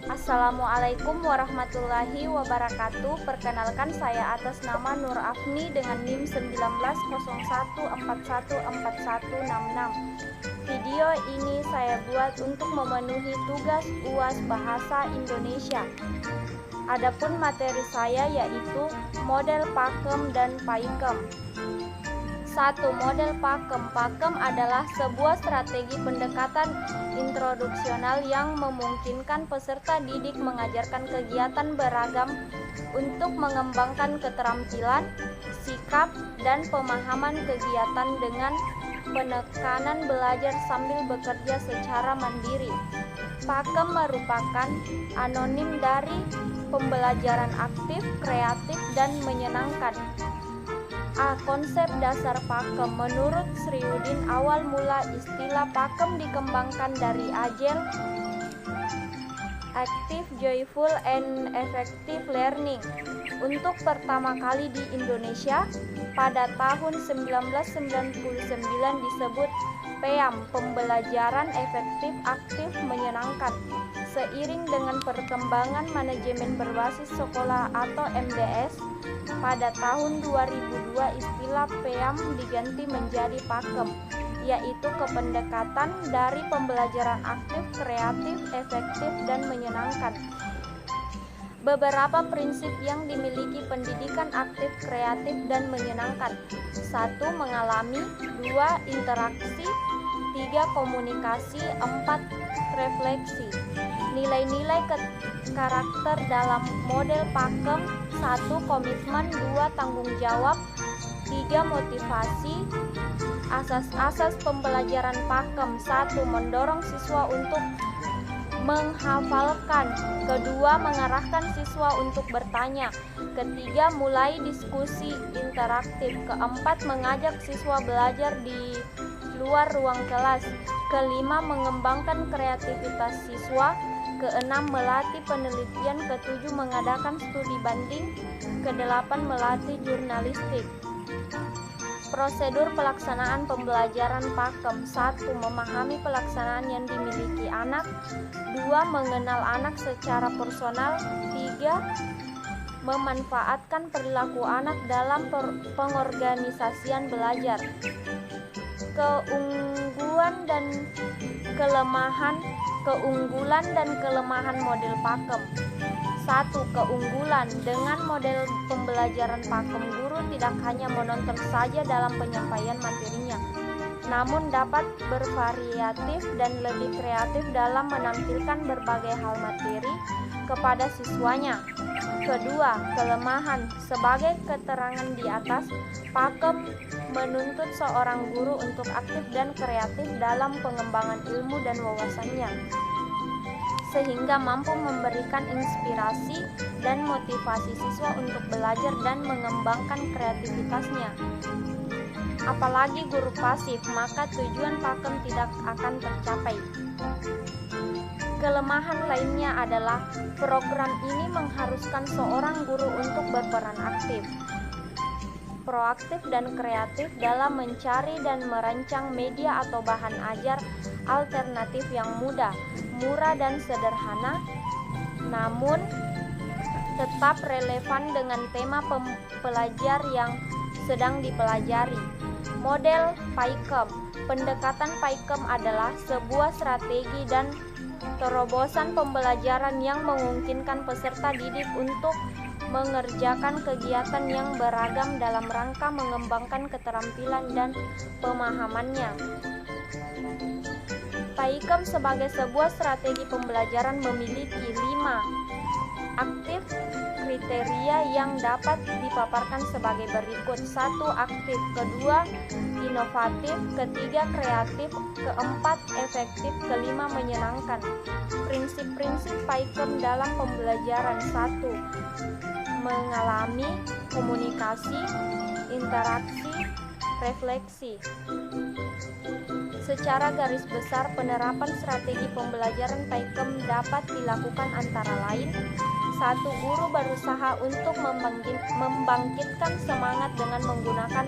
Assalamualaikum warahmatullahi wabarakatuh. Perkenalkan, saya atas nama Nur Afni dengan NIM 1901414166. Video ini saya buat untuk memenuhi tugas UAS Bahasa Indonesia. Adapun materi saya yaitu model pakem dan paikem. 1. Model pakem. Pakem adalah sebuah strategi pendekatan introduksional yang memungkinkan peserta didik mengajarkan kegiatan beragam untuk mengembangkan keterampilan, sikap, dan pemahaman kegiatan dengan penekanan belajar sambil bekerja secara mandiri. Pakem merupakan anonim dari pembelajaran aktif, kreatif, dan menyenangkan. A. Konsep dasar pakem. Menurut Sriudin, awal mula istilah pakem dikembangkan dari agile, active, joyful, and effective learning untuk pertama kali di Indonesia pada tahun 1999 disebut PEAM, pembelajaran efektif, aktif, menyenangkan. Seiring dengan perkembangan manajemen berbasis sekolah atau MBS, pada tahun 2002 istilah PEAM diganti menjadi pakem, yaitu kependekatan dari pembelajaran aktif, kreatif, efektif, dan menyenangkan. Beberapa prinsip yang dimiliki pendidikan aktif, kreatif, dan menyenangkan. 1. Mengalami. 2. Interaksi. 3. Komunikasi. 4. Refleksi. Nilai-nilai karakter dalam model pakem. 1. Komitmen. 2. Tanggung jawab. 3. Motivasi. Asas-asas pembelajaran pakem. 1. Mendorong siswa untuk menghafalkan. Kedua, mengarahkan siswa untuk bertanya. Ketiga, mulai diskusi interaktif. Keempat, mengajak siswa belajar di luar ruang kelas. Kelima, mengembangkan kreativitas siswa. Keenam, melatih penelitian. Ketujuh, mengadakan studi banding. Kedelapan, melatih jurnalistik. Prosedur pelaksanaan pembelajaran pakem. 1. Memahami pelaksanaan yang dimiliki anak. 2. Mengenal anak secara personal. 3. Memanfaatkan perilaku anak dalam pengorganisasian belajar. Keunggulan dan kelemahan model pakem. 1. Keunggulan. Dengan model pembelajaran pakem, guru tidak hanya menonton saja dalam penyampaian materinya, namun dapat bervariatif dan lebih kreatif dalam menampilkan berbagai hal materi kepada siswanya. Kedua, kelemahan. Sebagai keterangan di atas, pakem menuntut seorang guru untuk aktif dan kreatif dalam pengembangan ilmu dan wawasannya, sehingga mampu memberikan inspirasi dan motivasi siswa untuk belajar dan mengembangkan kreativitasnya. Apalagi guru pasif, maka tujuan pakem tidak akan tercapai. Kelemahan lainnya adalah program ini mengharuskan seorang guru untuk berperan aktif, proaktif, dan kreatif dalam mencari dan merancang media atau bahan ajar alternatif yang mudah, murah, dan sederhana, namun tetap relevan dengan tema pelajar yang sedang dipelajari. Model paikem. Pendekatan paikem adalah sebuah strategi dan terobosan pembelajaran yang memungkinkan peserta didik untuk mengerjakan kegiatan yang beragam dalam rangka mengembangkan keterampilan dan pemahamannya. Paikem sebagai sebuah strategi pembelajaran memiliki 5 aktif kriteria yang dapat dipaparkan sebagai berikut. 1. Aktif. 2. Inovatif. 3. Kreatif. 4. Efektif. 5. Menyenangkan. Prinsip-prinsip paikem dalam pembelajaran. 1. Mengalami, komunikasi, interaksi, refleksi. Secara garis besar, penerapan strategi pembelajaran paikem dapat dilakukan antara lain: Satu, guru berusaha untuk membangkitkan semangat dengan menggunakan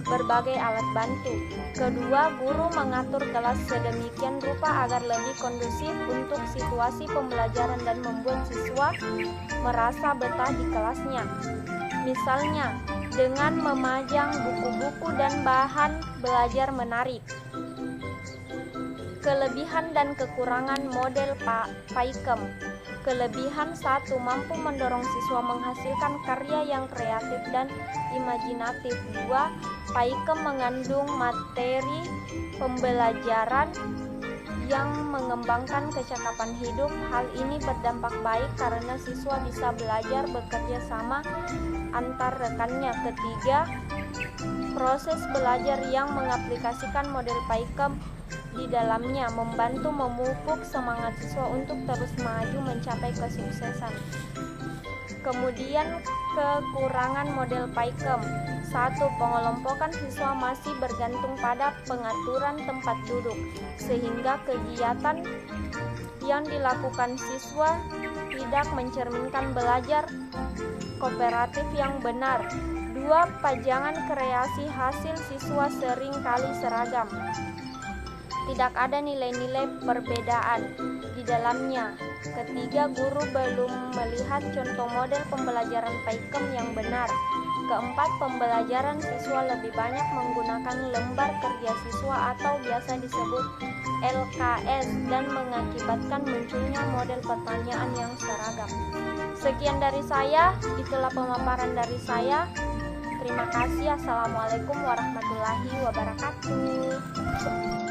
berbagai alat bantu. Kedua, guru mengatur kelas sedemikian rupa agar lebih kondusif untuk situasi pembelajaran dan membuat siswa merasa betah di kelasnya. Misalnya, dengan memajang buku-buku dan bahan belajar menarik. Kelebihan dan kekurangan model PAIKEM. Kelebihan: 1. Mampu mendorong siswa menghasilkan karya yang kreatif dan imajinatif. 2. PAIKEM mengandung materi pembelajaran yang mengembangkan kecakapan hidup. Hal ini berdampak baik karena siswa bisa belajar bekerja sama antar rekannya. Ketiga, proses belajar yang mengaplikasikan model PAIKEM di dalamnya membantu memupuk semangat siswa untuk terus maju mencapai kesuksesan. Kemudian kekurangan model PAIKEM. 1. Pengelompokan siswa masih bergantung pada pengaturan tempat duduk, sehingga kegiatan yang dilakukan siswa tidak mencerminkan belajar kooperatif yang benar. 2. Pajangan kreasi hasil siswa sering kali seragam. Tidak ada nilai-nilai perbedaan di dalamnya. Ketiga, guru belum melihat contoh model pembelajaran PAIKEM yang benar. Keempat, pembelajaran siswa lebih banyak menggunakan lembar kerja siswa atau biasa disebut LKS dan mengakibatkan munculnya model pertanyaan yang seragam. Sekian dari saya, itulah pemaparan dari saya. Terima kasih. Assalamualaikum warahmatullahi wabarakatuh.